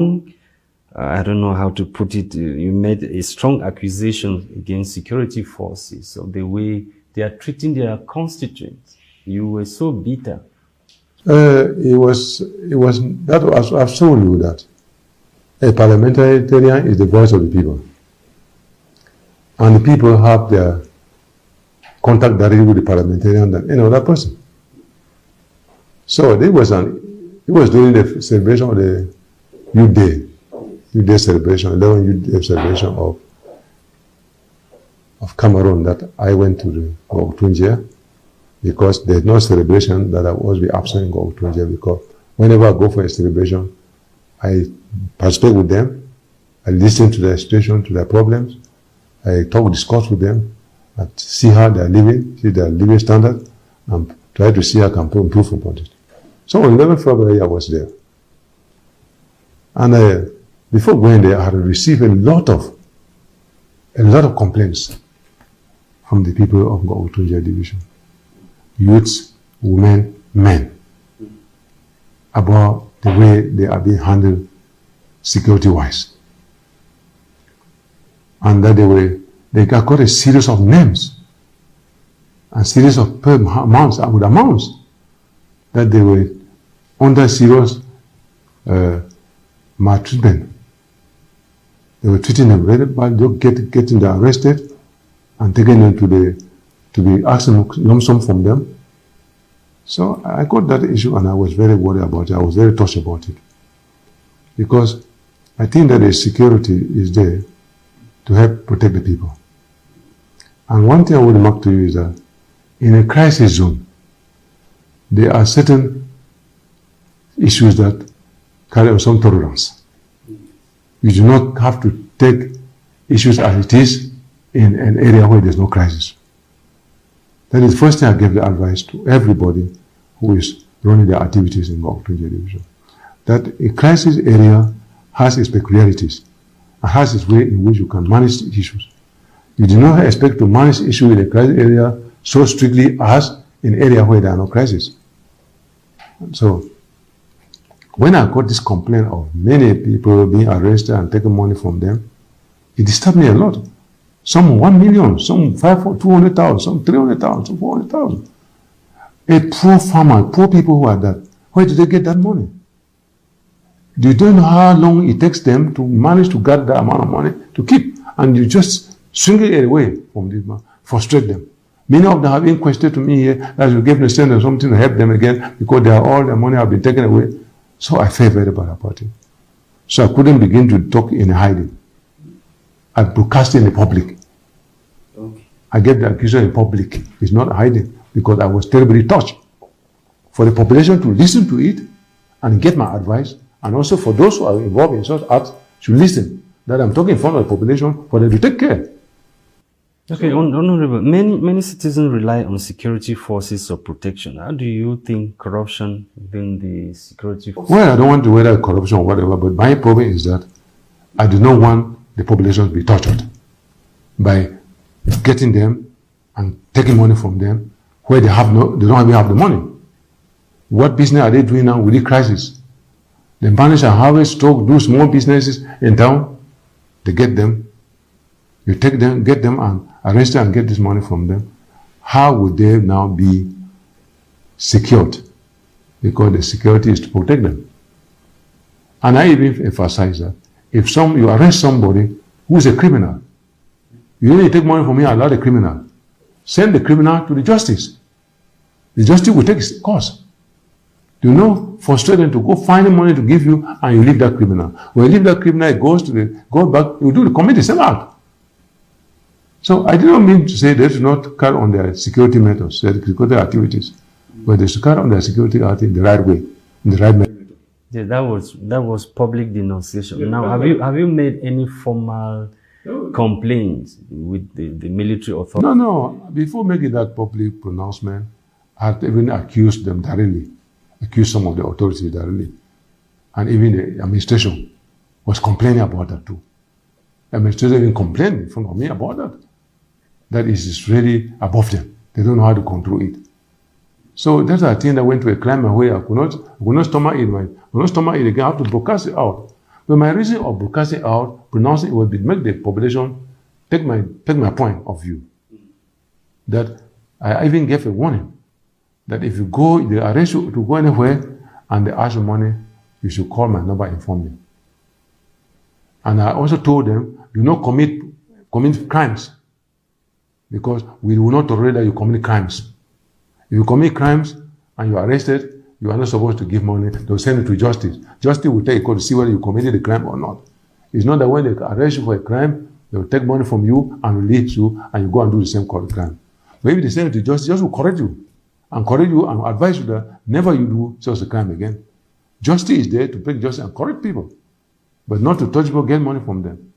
I don't know how to put it, you made a strong accusation against security forces of the way they are treating their constituents. You were so bitter. I've told you that a parliamentarian is the voice of the people. And the people have their contact directly with the parliamentarian than any other person. So it was during the celebration of the Youth Day celebration, 11 Youth Day celebration of Cameroon that I went to the Goktunjia, because there's no celebration that I will always be absent in Goktunjia, because whenever I go for a celebration, I participate with them, I listen to their situation, to their problems, I discuss with them, and see how they're living, see their living standard, and try to see how I can improve upon it. So on 11 February, I was there. And before going there, I had received a lot of complaints from the people of Goktunjia division. Youths, women, men, about the way they are being handled security-wise. And that they got a series of names and series of amounts that they were under serious maltreatment. They were treating them very bad, getting them arrested and taking them to be asking lump sum from them. So I got that issue and I was very worried about it. I was very touched about it. Because I think that the security is there to help protect the people. And one thing I would remark to you is that in a crisis zone, there are certain issues that carry on some tolerance. You do not have to take issues as it is in an area where there's no crisis. That is the first thing I gave the advice to everybody who is running their activities in Goktunjia division. That a crisis area has its peculiarities and has its way in which you can manage the issues. You do not expect to manage issues in a crisis area so strictly as in an area where there are no crises. So, when I got this complaint of many people being arrested and taking money from them, it disturbed me a lot. Some 1 million, some 200,000, some 300,000, some 400,000. A poor farmer, poor people who are that, where do they get that money? You don't know how long it takes them to manage to get that amount of money to keep, and you just swing it away from this man, frustrate them. Many of them have been questioned to me here that you gave them something to help them again because all their money have been taken away. So I felt very bad about it. So I couldn't begin to talk in hiding. I broadcast in the public. Okay. I gave the accusation in public. It's not hiding because I was terribly touched. For the population to listen to it and get my advice, and also for those who are involved in such acts to listen, that I'm talking in front of the population for them to take care. Okay, Honorable, many citizens rely on security forces for protection. How do you think corruption within the security forces? Well, I don't want to whether corruption or whatever, but my problem is that I do not want the population to be tortured by getting them and taking money from them where they don't even have the money. What business are they doing now with the crisis? They manage and harvest, do small businesses in town. They get them. You take them, get them and arrest them and get this money from them. How would they now be secured? Because the security is to protect them. And I even emphasize that if you arrest somebody who is a criminal, you only take money from me and allow the criminal. Send the criminal to the justice. The justice will take its course. Do not frustrate them to go find the money to give you and you leave that criminal. When you leave that criminal, it goes back, you commit the same act. So I did not mean to say they should not carry on their security methods, their security activities, but they should carry on their security activities in the right way, in the right method. Yeah, that was public denunciation. Yeah, now, have you made any formal complaints with the military authorities? No. Before making that public pronouncement, I had even accused them directly, accused some of the authorities directly, and even the administration was complaining about that too. The administration even complained in front of me about that. That is really above them. They don't know how to control it. So that's a thing that went to a climate where I could not stomach it. I could not stomach it again. I have to broadcast it out. But my reason of broadcasting out, pronouncing it would be make the population take my point of view. That I even gave a warning that if you go, they arrest you to go anywhere and they ask you money, you should call my number and inform me. And I also told them, do not commit crimes, because we will not tolerate that you commit crimes. If you commit crimes and you are arrested, you are not supposed to give money. They'll send you to justice. Justice will take a call to see whether you committed a crime or not. It's not that when they arrest you for a crime, they will take money from you and release you, and you go and do the same crime. But if they send you to justice, just will correct you and advise you that never you do such a crime again. Justice is there to bring justice and correct people, but not to touch people, get money from them.